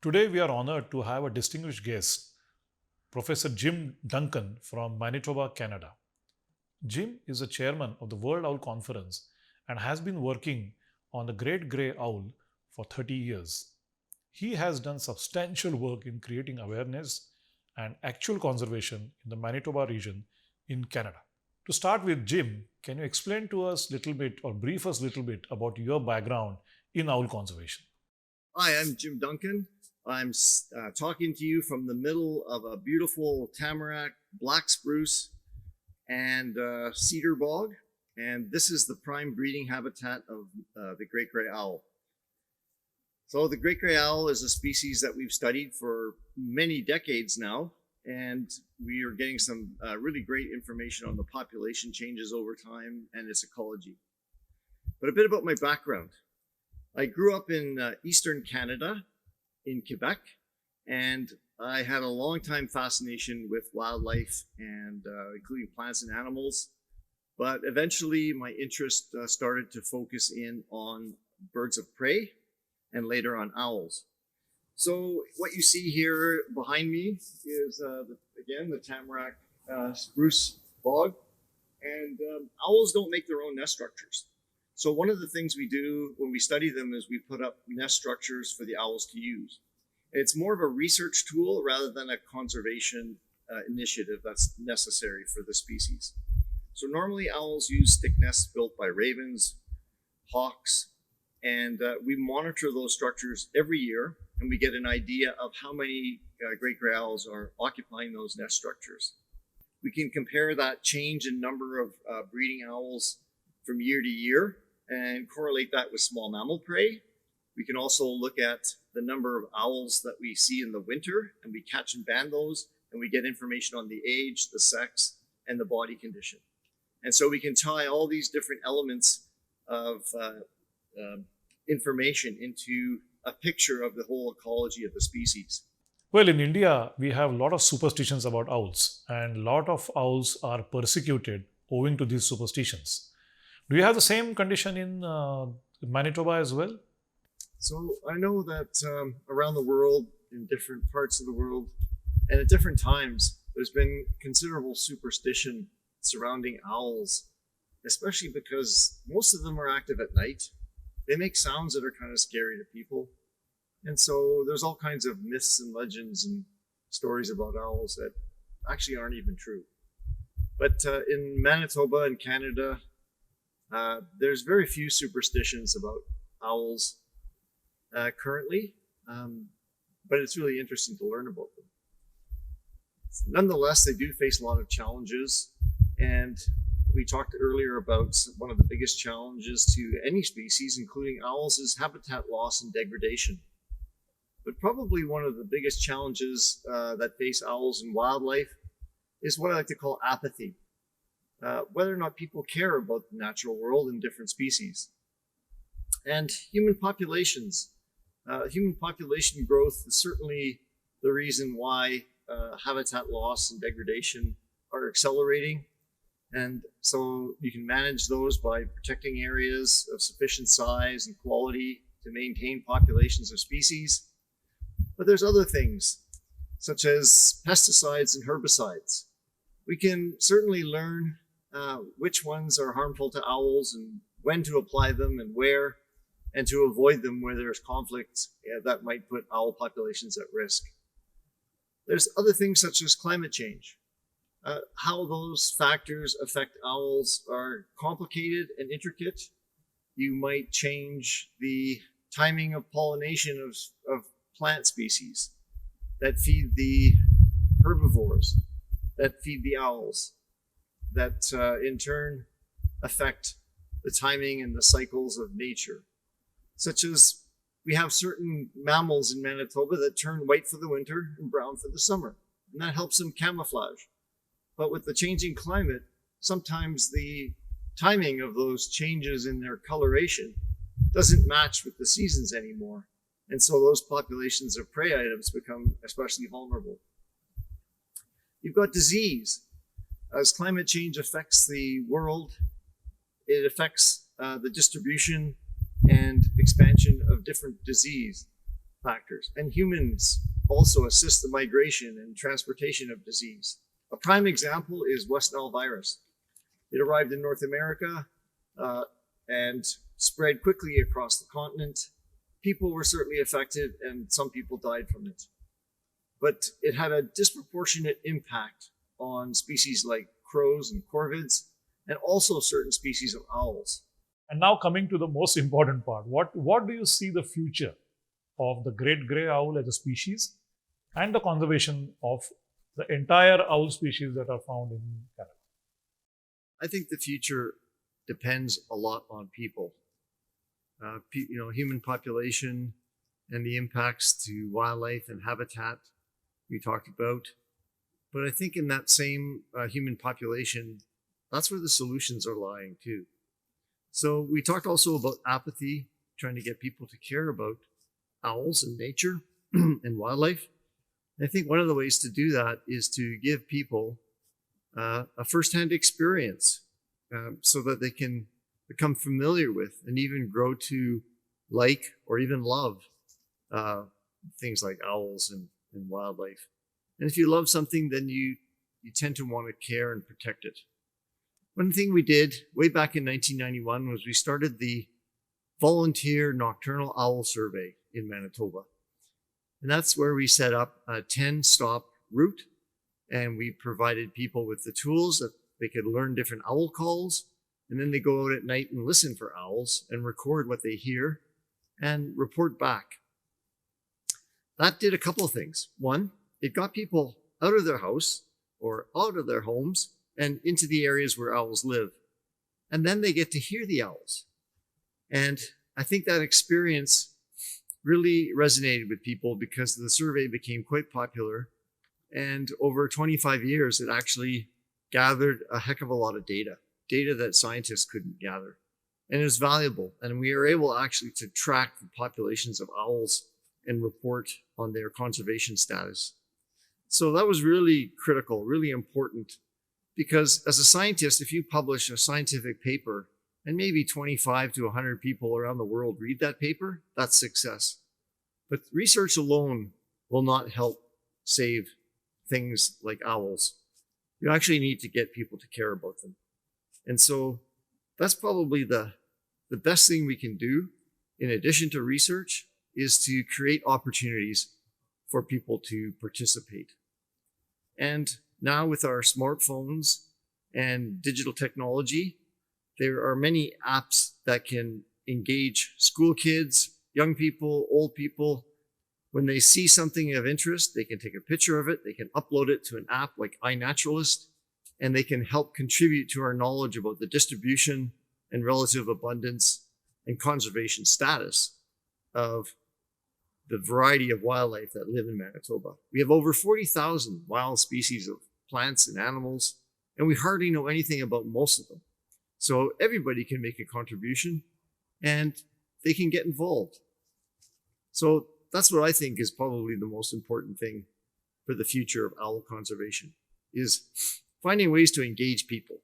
Today, we are honored to have a distinguished guest, Professor Jim Duncan from Manitoba, Canada. Jim is the chairman of the World Owl Conference and has been working on the great grey owl for 30 years. He has done substantial work in creating awareness and actual conservation in the Manitoba region in Canada. To start with, Jim, can you explain to us a little bit or brief us a little bit about your background in owl conservation? Hi, I'm Jim Duncan. I'm talking to you from the middle of a beautiful tamarack, black spruce, and cedar bog. And this is the prime breeding habitat of the great gray owl. So the great gray owl is a species that we've studied for many decades now, and we are getting some really great information on the population changes over time and its ecology. But a bit about my background. I grew up in Eastern Canada, in Quebec, and I had a long time fascination with wildlife and including plants and animals. But eventually my interest started to focus in on birds of prey and later on owls. So what you see here behind me is, again, the tamarack spruce bog. And owls don't make their own nest structures. So one of the things we do when we study them is we put up nest structures for the owls to use. It's more of a research tool rather than a conservation initiative that's necessary for the species. So normally owls use stick nests built by ravens, hawks, and we monitor those structures every year, and we get an idea of how many great gray owls are occupying those nest structures. We can compare that change in number of breeding owls from year to year and correlate that with small mammal prey. We can also look at the number of owls that we see in the winter, and we catch and band those, and we get information on the age, the sex, and the body condition. And so we can tie all these different elements of information into a picture of the whole ecology of the species. Well, in India, we have a lot of superstitions about owls, and a lot of owls are persecuted owing to these superstitions. Do you have the same condition in Manitoba as well? So I know that around the world, in different parts of the world, and at different times, there's been considerable superstition surrounding owls, especially because most of them are active at night. They make sounds that are kind of scary to people. And so there's all kinds of myths and legends and stories about owls that actually aren't even true. But in Manitoba and Canada, there's very few superstitions about owls currently, but it's really interesting to learn about them. Nonetheless, they do face a lot of challenges, and we talked earlier about one of the biggest challenges to any species, including owls, is habitat loss and degradation. But probably one of the biggest challenges that face owls and wildlife is what I like to call apathy. Whether or not people care about the natural world and different species. And human populations. Human population growth is certainly the reason why habitat loss and degradation are accelerating. And so you can manage those by protecting areas of sufficient size and quality to maintain populations of species. But there's other things, such as pesticides and herbicides. We can certainly learn which ones are harmful to owls and when to apply them and where, and to avoid them where there's conflict that might put owl populations at risk. There's other things such as climate change. How those factors affect owls are complicated and intricate. You might change the timing of pollination of plant species that feed the herbivores, that feed the owls, that in turn affect the timing and the cycles of nature. Such as we have certain mammals in Manitoba that turn white for the winter and brown for the summer, and that helps them camouflage. But with the changing climate, sometimes the timing of those changes in their coloration doesn't match with the seasons anymore. And so those populations of prey items become especially vulnerable. You've got disease. As climate change affects the world, it affects the distribution and expansion of different disease. factors. And humans also assist the migration and transportation of disease. A prime example is West Nile virus. It arrived in North America and spread quickly across the continent. People were certainly affected and some people died from it. But it had a disproportionate impact on species like crows and corvids, and also certain species of owls. And now coming to the most important part, what do you see the future of the great grey owl as a species and the conservation of the entire owl species that are found in Canada? I think the future depends a lot on people. Human population and the impacts to wildlife and habitat we talked about. But I think in that same human population, that's where the solutions are lying too. So we talked also about apathy, trying to get people to care about owls and nature and wildlife. And I think one of the ways to do that is to give people a firsthand experience so that they can become familiar with and even grow to like or even love things like owls and wildlife. And if you love something, then you tend to want to care and protect it. One thing we did way back in 1991 was we started the Volunteer Nocturnal Owl Survey in Manitoba. And that's where we set up a 10-stop route, and we provided people with the tools that they could learn different owl calls, and then they go out at night and listen for owls and record what they hear and report back. That did a couple of things. One, it got people out of their house or out of their homes and into the areas where owls live. And then they get to hear the owls. And I think that experience really resonated with people because the survey became quite popular. And over 25 years, it actually gathered a heck of a lot of data that scientists couldn't gather. And it was valuable. And we were able actually to track the populations of owls and report on their conservation status. So that was really critical, really important, because as a scientist, if you publish a scientific paper and maybe 25 to 100 people around the world read that paper, that's success. But research alone will not help save things like owls. You actually need to get people to care about them. And so that's probably the best thing we can do in addition to research is to create opportunities for people to participate. And now with our smartphones and digital technology, there are many apps that can engage school kids, young people, old people. When they see something of interest, they can take a picture of it, they can upload it to an app like iNaturalist, and they can help contribute to our knowledge about the distribution and relative abundance and conservation status of the variety of wildlife that live in Manitoba. We have over 40,000 wild species of plants and animals, and we hardly know anything about most of them. So everybody can make a contribution and they can get involved. So that's what I think is probably the most important thing for the future of owl conservation, is finding ways to engage people.